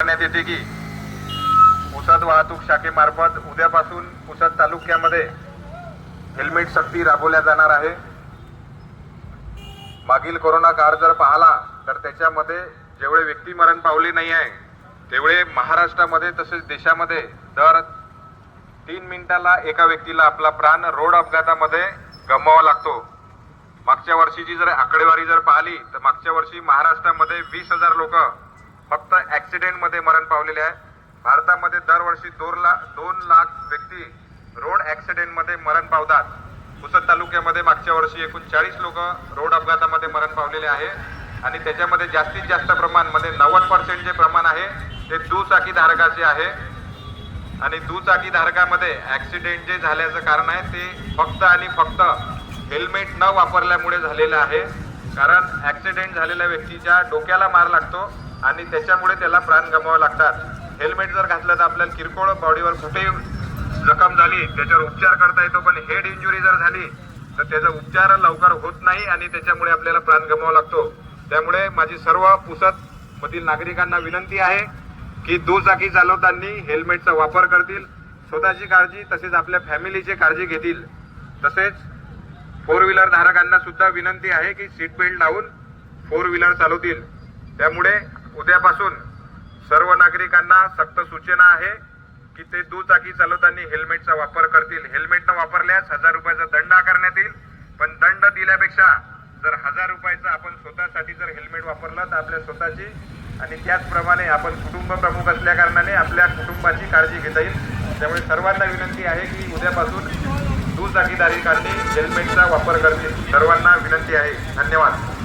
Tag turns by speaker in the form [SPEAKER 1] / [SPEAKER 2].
[SPEAKER 1] करण्यात येते की पुसद वाहतूक शाखेमार्फत उद्यापासून पुसद तालुक्यामध्ये हेल्मेट सक्ती राबवल्या जाणार आहे। मागील कोरोना काळ जर पाहिला तर त्याच्यामध्ये जेवढे व्यक्ती मरण पावले नाही आहे तेवढे महाराष्ट्रामध्ये तसेच देशामध्ये दर 3 मिनिटाला एका व्यक्तीला आपला प्राण रोड अपघातामध्ये गमवावा लागतो। मागच्या वर्षीची जर आकडेवारी जर पाहिली तर मागच्या वर्षी महाराष्ट्रामध्ये 20,000 लोक फक्त ॲक्सिडेंट मध्ये मरण पावलेले आहे। भारतामध्ये दरवर्षी 2 लाख व्यक्ती रोड ॲक्सिडेंट मध्ये मरण पावतात। पुसद तालुक्यामध्ये मागच्या वर्षी एकूण 40 लोक रोड अपघातामध्ये मरण पावलेले आहे आणि त्याच्यामध्ये जास्तीत जास्त प्रमाण म्हणजे 90% जे प्रमाण आहे ते दुचाकी धारकाचे आहे आणि दुचाकी धारकामध्ये ॲक्सिडेंट जे झाल्याचं कारण आहे ते फक्त आणि फक्त हेल्मेट न वापरल्यामुळे झालेलं आहे। कारण ॲक्सिडेंट झालेल्या व्यक्तीच्या डोक्याला मार लागतो आणि त्याच्यामुळे त्याला प्राण गमवावे लागतात। हेल्मेट जर घातलं तर आपल्याला किरकोळ बॉडीवर कुठे जखम झाली त्याच्यावर उपचार करता येतो, पण हेड इंजुरी जर झाली तर त्याचा उपचार लवकर होत नाही आणि त्याच्यामुळे आपल्याला प्राण गमवावा लागतो। त्यामुळे माझी सर्व पुसद मधील नागरिकांना विनंती आहे की दुचाकी चालवताना हेल्मेटचा वापर करतील, स्वतःची काळजी तसेच आपल्या फॅमिलीची काळजी घेतील। तसेच 4 व्हीलर धारकांना सुद्धा विनंती आहे की सीट बेल्ट लावून 4 व्हीलर चालवतील। त्यामुळे उद्यापासून सर्व नागरिकांना सक्त सूचना आहे की ते दुचाकी चालवताना हेल्मेटचा वापर करतील। हेल्मेट न वापरल्यास 1000 रुपयाचा दंड आकारण्यात येईल, पण दंड दिल्यापेक्षा जर 1000 रुपयाचा आपण स्वतःसाठी जर हेल्मेट वापरलं तर आपल्या स्वतःची आणि त्याचप्रमाणे आपण कुटुंब प्रमुख असल्या कारणाने आपल्या कुटुंबाची काळजी घेता येईल। त्यामुळे सर्वांना विनंती आहे की उद्यापासून दुचाकी धारकांनी हेल्मेटचा वापर करतील। सर्वांना विनंती आहे। धन्यवाद।